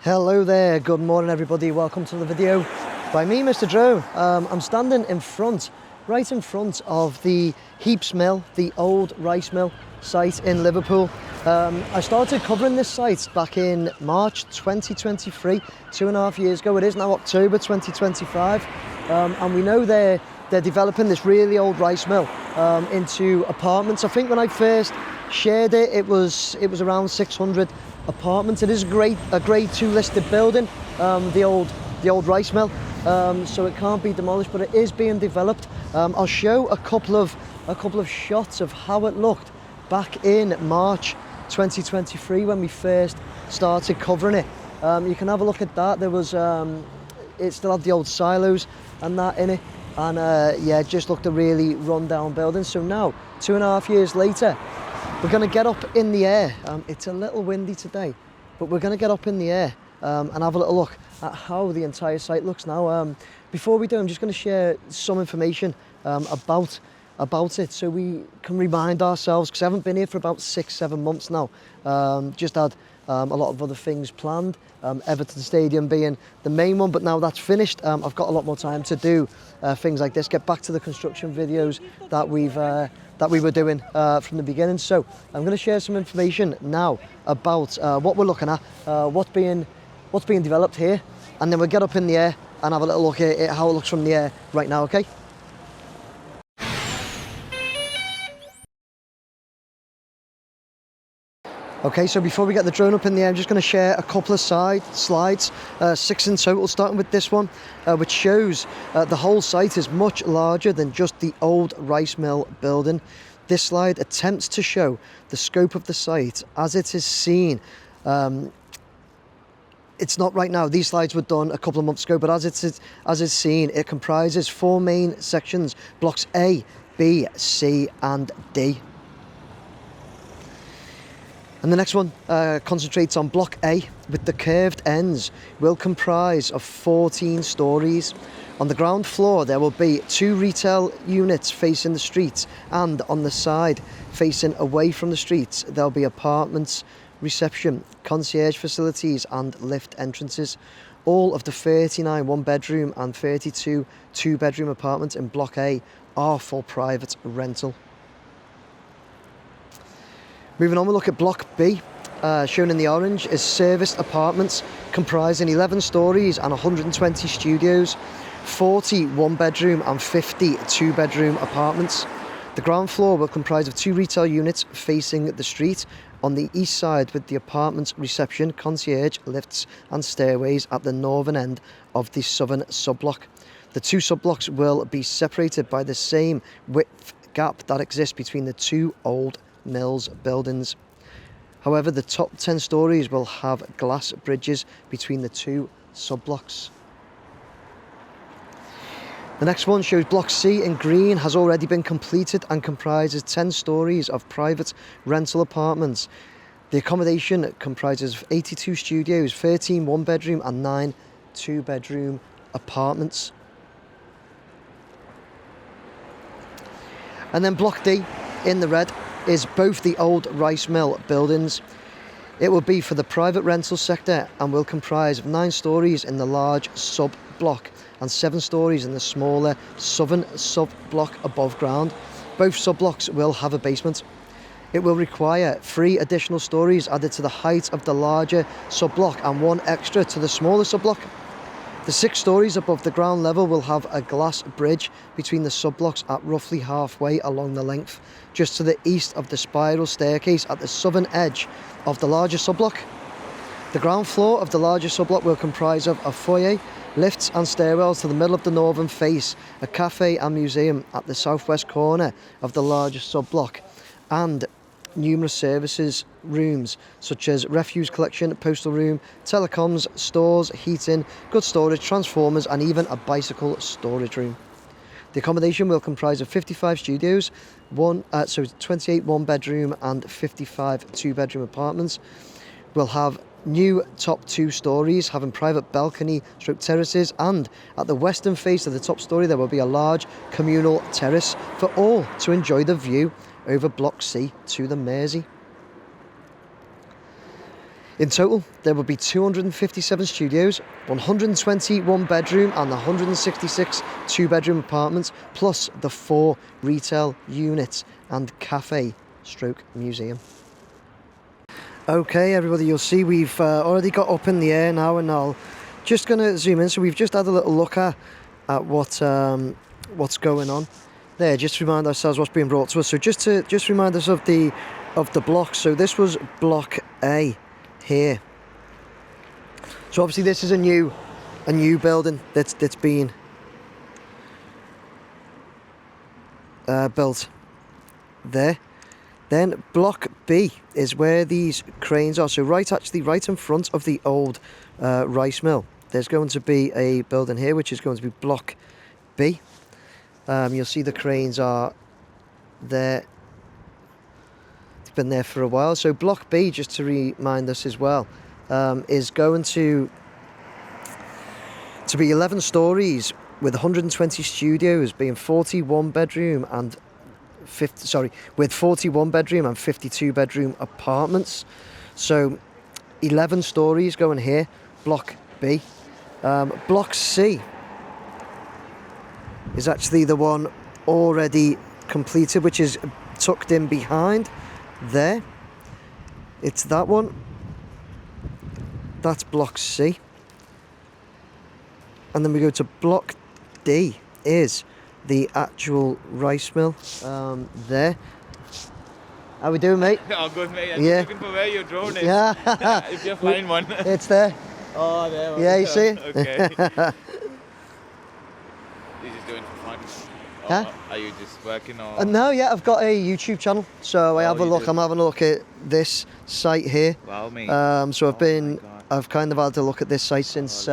Hello there, good morning everybody, welcome to the video by me, Mr. Drone. I'm standing right in front of the Heaps Mill, the old rice mill site in Liverpool. I started covering this site back in March 2023, 2.5 years ago. It is now October 2025, and we know they're developing this really old rice mill into apartments. I think when I first shared it, it was around 600 apartments. It is a grade 2 listed building, the old rice mill, so it can't be demolished, but it is being developed. I'll show a couple of shots of how it looked back in March 2023 when we first started covering it. You can have a look at that. There was it still had the old silos and that in it, and yeah, it just looked a really run down building. So now, 2.5 years later, we're going to get up in the air. It's a little windy today, but we're going to get up in the air and have a little look at how the entire site looks now. Before we do, I'm just going to share some information about it so we can remind ourselves, because I haven't been here for about 6-7 months now. Just had a lot of other things planned, Everton Stadium being the main one, but now that's finished. I've got a lot more time to do things like this, get back to the construction videos that we were doing from the beginning. So I'm going to share some information now about what we're looking at, what's being developed here, and then we'll get up in the air and have a little look at how it looks from the air right now, okay? Okay, so before we get the drone up in the air, I'm just going to share a couple of slides, 6 in total, starting with this one, which shows the whole site is much larger than just the old rice mill building. This slide attempts to show the scope of the site as it is seen. It's not right now. These slides were done a couple of months ago, but as it's seen, it comprises 4 main sections: blocks A, B, C, and D. And the next one concentrates on block A, with the curved ends, will comprise of 14 stories. On the ground floor, there will be 2 retail units facing the streets, and on the side facing away from the streets, there'll be apartments, reception, concierge facilities, and lift entrances. All of the 39 one-bedroom and 32 two-bedroom apartments in block A are for private rental. Moving on, we'll look at block B, shown in the orange, is serviced apartments comprising 11 stories and 120 studios, 40 one-bedroom and 50 two-bedroom apartments. The ground floor will comprise of 2 retail units facing the street on the east side, with the apartments, reception, concierge, lifts and stairways at the northern end of the southern sub-block. The 2 sub-blocks will be separated by the same width gap that exists between the 2 old mills buildings. However, the top 10 stories will have glass bridges between the 2 sub-blocks. The next one shows block C in green has already been completed and comprises 10 stories of private rental apartments. The accommodation comprises 82 studios, 13 one-bedroom and 9 two-bedroom apartments. And then block D in the red is both the old rice mill buildings. It will be for the private rental sector and will comprise of 9 stories in the large sub-block and 7 stories in the smaller southern sub-block above ground. Both sub-blocks will have a basement. It will require 3 additional stories added to the height of the larger sub-block and 1 extra to the smaller sub-block. The 6 stories above the ground level will have a glass bridge between the sub-blocks at roughly halfway along the length, just to the east of the spiral staircase at the southern edge of the larger sub-block. The ground floor of the larger sub-block will comprise of a foyer, lifts and stairwells to the middle of the northern face, a cafe and museum at the southwest corner of the larger sub-block, and numerous services rooms such as refuse collection, postal room, telecoms, stores, heating, goods storage, transformers, and even a bicycle storage room. The accommodation will comprise of 55 studios, 28 one-bedroom and 55 two-bedroom apartments. We'll have new top 2 stories having private balcony stroke terraces, and at the western face of the top story there will be a large communal terrace for all to enjoy the view over block C to the Mersey. In total, there will be 257 studios, 121 bedroom and 166 two-bedroom apartments, plus the 4 retail units and cafe stroke museum. Okay, everybody, you'll see we've already got up in the air now, and I'll just going to zoom in. So we've just had a little look at what's going on there, just to remind ourselves what's being brought to us. So just remind us of the blocks. So this was block A here. So obviously this is a new building that's been built there. Then block B is where these cranes are. So right in front of the old rice mill, there's going to be a building here, which is going to be block B. You'll see the cranes are there. It's been there for a while. So block B, just to remind us as well, is going to be 11 stories with 120 studios, being 41 bedroom and 41 bedroom and 52 bedroom apartments. So 11 stories going here, block B. Block C is actually the one already completed, which is tucked in behind there. It's that one. That's block C. And then we go to block D, is the actual rice mill there. How we doing, mate? Oh, good, mate. I'm just looking for where your drone is. Yeah. If you find one. It's there. Oh, there. Yeah, you see it? Okay. You're just doing for fun. Huh? Are you just working or? No, yeah, I've got a YouTube channel, so I have a look. do? I'm having a look at this site here. Wow, mate. So I've kind of had a look at this site since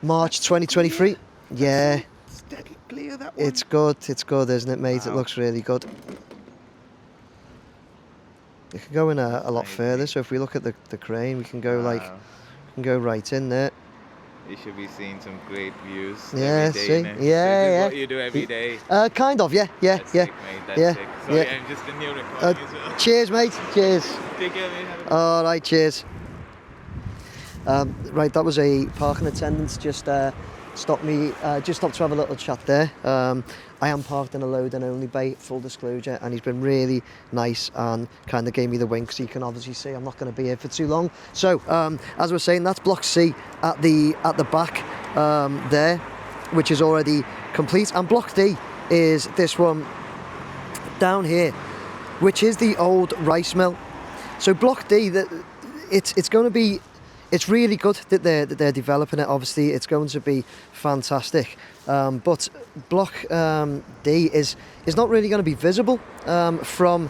March 2023. Yeah. It's deadly clear, that one. It's good, isn't it, mate? Wow. It looks really good. It can go in a lot further, so if we look at the crane, we can go right in there. You should be seeing some great views. Yeah, every day, see? innit? Yeah, so yeah. What you do every day. Kind of, yeah. That's sick, mate. That's Yeah, sick. Sorry, yeah. I'm just in your recording as well. Cheers, mate. Cheers. Take care, mate. Have a good All right, cheers. Right, that was a parking attendant just stopped to have a little chat there. I am parked in a load and only bay, full disclosure, and he's been really nice and kind of gave me the wink, so you can obviously see I'm not going to be here for too long. So as we're saying, that's block C at the back there, which is already complete, and block D is this one down here, which is the old rice mill. So block D, it's going to be. It's really good that they're developing it. Obviously, it's going to be fantastic. But block D is not really going to be visible for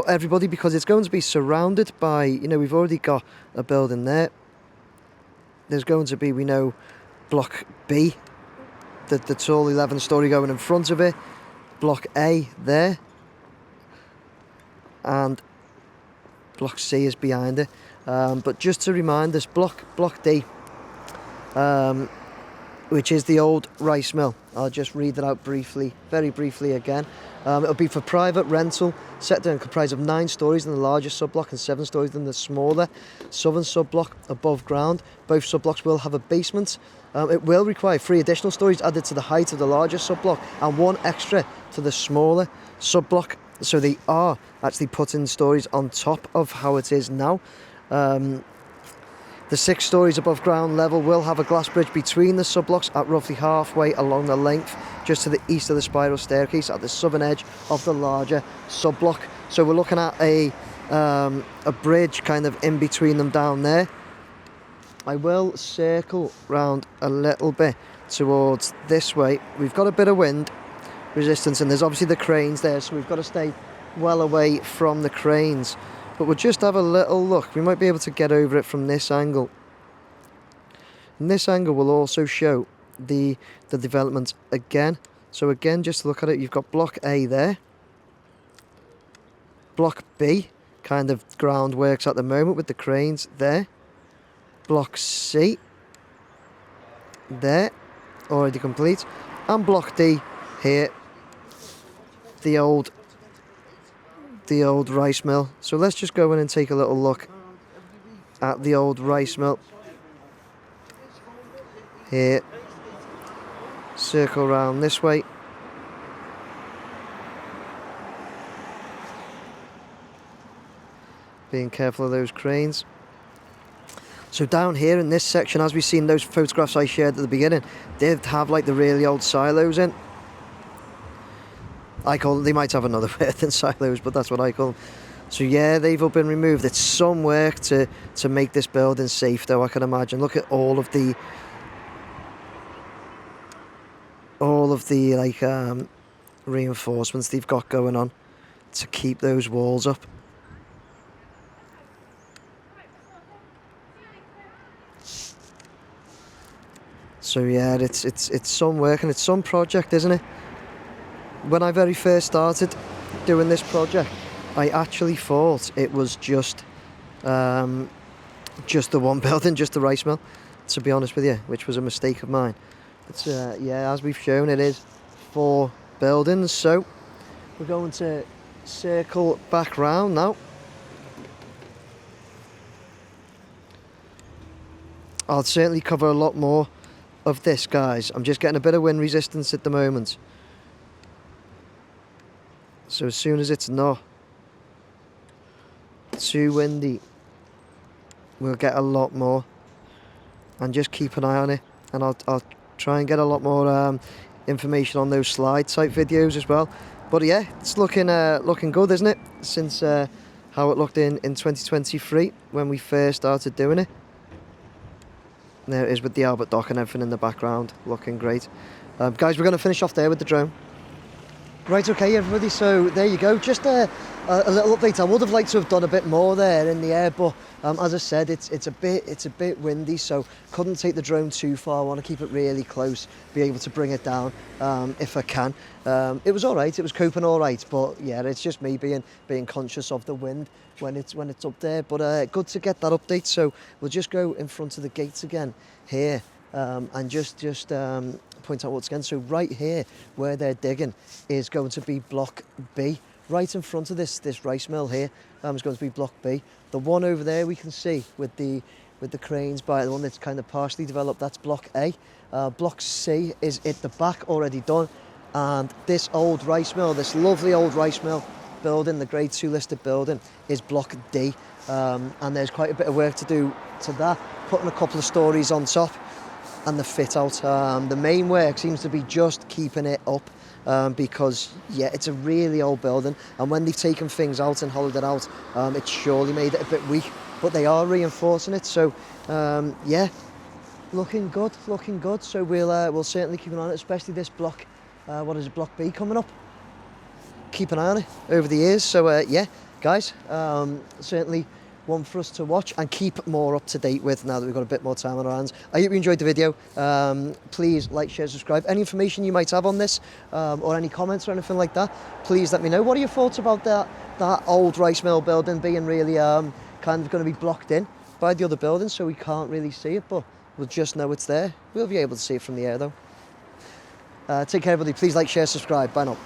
everybody, because it's going to be surrounded by, we've already got a building there. There's going to be, we know, block B, the tall 11-story going in front of it. Block A there, and block C is behind it. But just to remind us, block D, which is the old rice mill. I'll just read that out very briefly again. It'll be for private rental, set down, comprised of 9 stories in the larger sub-block and 7 stories in the smaller southern sub-block above ground. Both sub-blocks will have a basement. It will require 3 additional stories added to the height of the larger sub-block and 1 extra to the smaller sub-block. So they are actually putting stories on top of how it is now. The 6 stories above ground level will have a glass bridge between the sub-blocks at roughly halfway along the length, just to the east of the spiral staircase at the southern edge of the larger sub-block. So we're looking at a bridge kind of in between them down there. I will circle round a little bit towards this way. We've got a bit of wind resistance, and there's obviously the cranes there, so we've got to stay well away from the cranes. But we'll just have a little look. We might be able to get over it from this angle. And this angle will also show the development again. So again, just look at it. You've got block A there. Block B, kind of groundworks at the moment with the cranes there. Block C, there, already complete. And block D here, the old the old rice mill. So let's just go in and take a little look at the old rice mill. Here. Circle around this way. Being careful of those cranes. So down here in this section, as we've seen those photographs I shared at the beginning, they'd have like the really old silos in. I call them, they might have another word than silos, but that's what I call them. So yeah, they've all been removed. It's some work to make this building safe, though, I can imagine. Look at all of the like reinforcements they've got going on to keep those walls up. So yeah, it's some work and it's some project, isn't it? When I very first started doing this project, I actually thought it was just the one building, just the rice mill, to be honest with you, which was a mistake of mine. But yeah, as we've shown, it is 4 buildings. So we're going to circle back round now. I'll certainly cover a lot more of this, guys. I'm just getting a bit of wind resistance at the moment. So as soon as it's not too windy, we'll get a lot more. And just keep an eye on it. And I'll try and get a lot more information on those slide type videos as well. But yeah, it's looking good, isn't it? Since how it looked in 2023 when we first started doing it. There it is with the Albert Dock and everything in the background, looking great. Guys, we're going to finish off there with the drone. Right, okay, everybody, so there you go. Just a little update. I would have liked to have done a bit more there in the air, but as I said, it's a bit windy, so couldn't take the drone too far. I want to keep it really close, be able to bring it down if I can. It was all right. It was coping all right, but yeah, it's just me being conscious of the wind when it's up there. But good to get that update. So we'll just go in front of the gates again here and just point out what's again. So right here where they're digging is going to be block B. Right in front of this rice mill here is going to be block B. The one over there we can see with the cranes by the one that's kind of partially developed, that's block A. Block C is at the back, already done. And this old rice mill, this lovely old rice mill building, the grade 2 listed building, is block D. And there's quite a bit of work to do to that, putting a couple of stories on top and the fit out. The main work seems to be just keeping it up because yeah, it's a really old building, and when they've taken things out and hollowed it out, it's surely made it a bit weak, but they are reinforcing it. So yeah, looking good. So we'll certainly keep an eye on it, especially this block, what is it, block B coming up. Keep an eye on it over the years. So yeah, guys, certainly one for us to watch and keep more up to date with now that we've got a bit more time on our hands. I hope you enjoyed the video. Please like, share, subscribe. Any information you might have on this or any comments or anything like that, please let me know. What are your thoughts about that old rice mill building being really kind of going to be blocked in by the other buildings, so we can't really see it, but we'll just know it's there. We'll be able to see it from the air though. Take care, everybody. Please like, share, subscribe. Bye now.